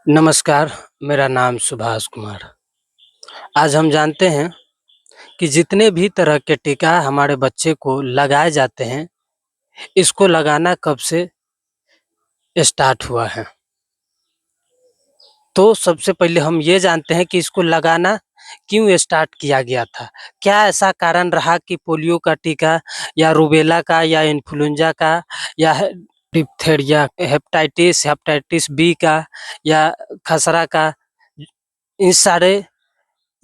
नमस्कार, मेरा नाम सुभाष कुमार। आज हम जानते हैं कि जितने भी तरह के टीका हमारे बच्चे को लगाए जाते हैं, इसको लगाना कब से स्टार्ट हुआ है। तो सबसे पहले हम ये जानते हैं कि इसको लगाना क्यों स्टार्ट किया गया था? क्या ऐसा कारण रहा कि पोलियो का टीका या रूबेला का या इन्फ्लुएंजा का या डिप्थेरिया, हेपेटाइटिस बी का या खसरा का, इन सारे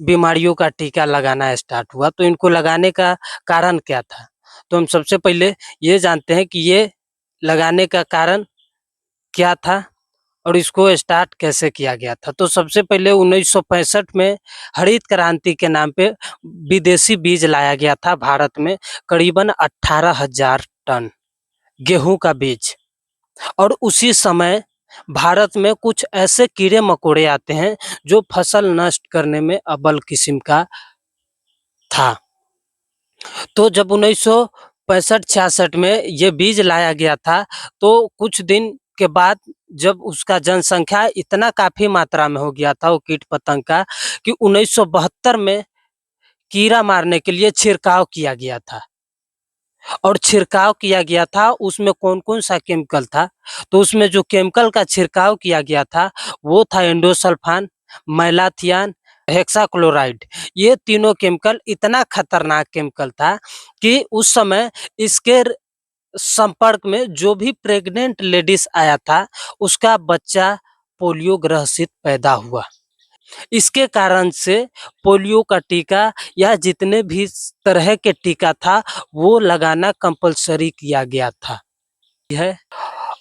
बीमारियों का टीका लगाना स्टार्ट हुआ, तो इनको लगाने का कारण क्या था? तो हम सबसे पहले ये जानते हैं कि ये लगाने का कारण क्या था और इसको स्टार्ट कैसे किया गया था। तो सबसे पहले 1965 में हरित क्रांति के नाम पे विदेशी बीज लाया गया था भारत में, करीबन 18,000 टन गेहूँ का बीज। और उसी समय भारत में कुछ ऐसे कीड़े-मकोड़े आते हैं जो फसल नष्ट करने में अव्वल किस्म का था। तो जब 1965-66 में ये बीज लाया गया था, तो कुछ दिन के बाद जब उसका जनसंख्या इतना काफ़ी मात्रा में हो गया था वो कीट-पतंग का, कि 1972 में कीड़ा मारने के लिए छिड़काव किया गया था। और छिड़काव किया गया था, उसमें कौन-कौन सा केमिकल था? तो उसमें जो केमिकल का छिड़काव किया गया था, वो था एंडोसल्फान, मैलाथियान, हेक्साक्लोराइड। ये तीनों केमिकल इतना खतरनाक केमिकल था कि उस समय इसके संपर्क में जो भी प्रेग्नेंट लेडीज़ आया था, उसका बच्चा पोलियो ग्रसित पैदा हुआ। इसके कारण से पोलियो का टीका या जितने भी तरह के टीका था, वो लगाना कंपल्सरी किया गया था। है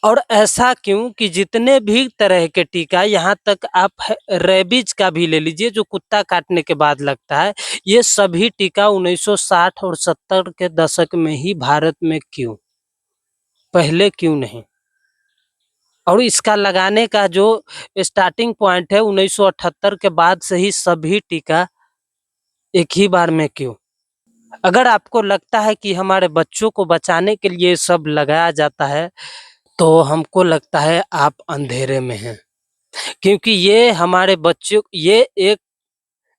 और ऐसा क्यों कि जितने भी तरह के टीका, यहाँ तक आप रेबीज का भी ले लीजिए जो कुत्ता काटने के बाद लगता है, ये सभी टीका 1960 और 70 के दशक में ही भारत में क्यों? पहले क्यों नहीं? और इसका लगाने का जो स्टार्टिंग पॉइंट है 1978 के बाद से ही सभी टीका एक ही बार में क्यों? अगर आपको लगता है कि हमारे बच्चों को बचाने के लिए सब लगाया जाता है, तो हमको लगता है आप अंधेरे में हैं। क्योंकि ये हमारे बच्चों, ये एक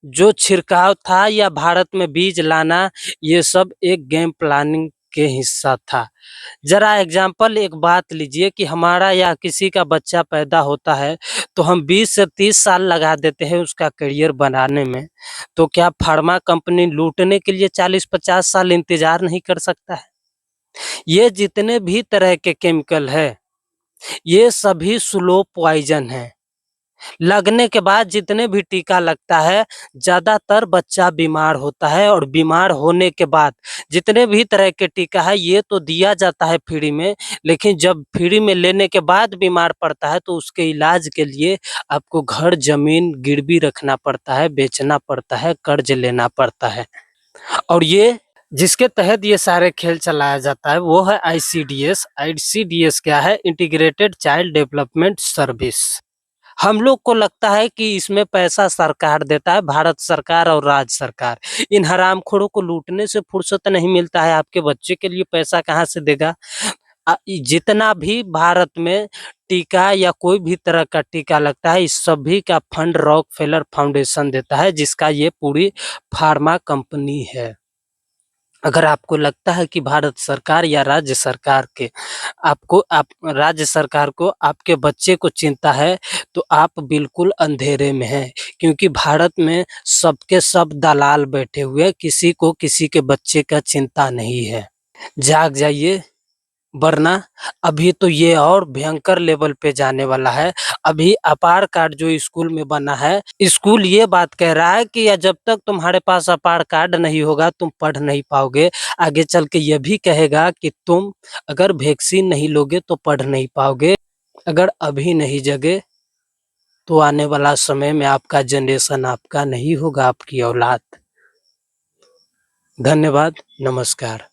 जो छिड़काव था या भारत में बीज लाना, ये सब एक गेम प्लानिंग के हिस्सा था। ज़रा एग्ज़ाम्पल एक बात लीजिए कि हमारा या किसी का बच्चा पैदा होता है, तो हम 20 से 30 साल लगा देते हैं उसका करियर बनाने में, तो क्या फार्मा कंपनी लूटने के लिए 40-50 साल इंतज़ार नहीं कर सकता है? ये जितने भी तरह के केमिकल है, ये सभी स्लो पॉइज़न हैं। लगने के बाद जितने भी टीका लगता है, ज़्यादातर बच्चा बीमार होता है और बीमार होने के बाद जितने भी तरह के टीका है, ये तो दिया जाता है फ्री में, लेकिन जब फ्री में लेने के बाद बीमार पड़ता है, तो उसके इलाज के लिए आपको घर, ज़मीन गिरवी रखना पड़ता है, बेचना पड़ता है, कर्ज़ लेना पड़ता है। और ये जिसके तहत ये सारे खेल चलाया जाता है, वो है आईसीडीएस। आईसीडीएस क्या है? Integrated child development service. हम लोग को लगता है कि इसमें पैसा सरकार देता है, भारत सरकार और राज्य सरकार। इन हरामखोरों को लूटने से फुर्सत नहीं मिलता है, आपके बच्चे के लिए पैसा कहाँ से देगा? जितना भी भारत में टीका या कोई भी तरह का टीका लगता है, इस सभी का फंड रॉकफेलर फाउंडेशन देता है, जिसका ये पूरी फार्मा कंपनी है। अगर आपको लगता है कि भारत सरकार या राज्य सरकार के आप राज्य सरकार को आपके बच्चे को चिंता है, तो आप बिल्कुल अंधेरे में हैं, क्योंकि भारत में सबके सब दलाल बैठे हुए हैं, किसी को किसी के बच्चे का चिंता नहीं है। जाग जाइए, वरना अभी तो ये और भयंकर लेवल पे जाने वाला है। अभी अपार कार्ड जो स्कूल में बना है, स्कूल ये बात कह रहा है कि या जब तक तुम्हारे पास अपार कार्ड नहीं होगा, तुम पढ़ नहीं पाओगे। आगे चल के ये भी कहेगा कि तुम अगर वैक्सीन नहीं लोगे तो पढ़ नहीं पाओगे। अगर अभी नहीं जगे, तो आने वाला समय में आपका जनरेशन आपका नहीं होगा, आपकी औलाद। धन्यवाद, नमस्कार।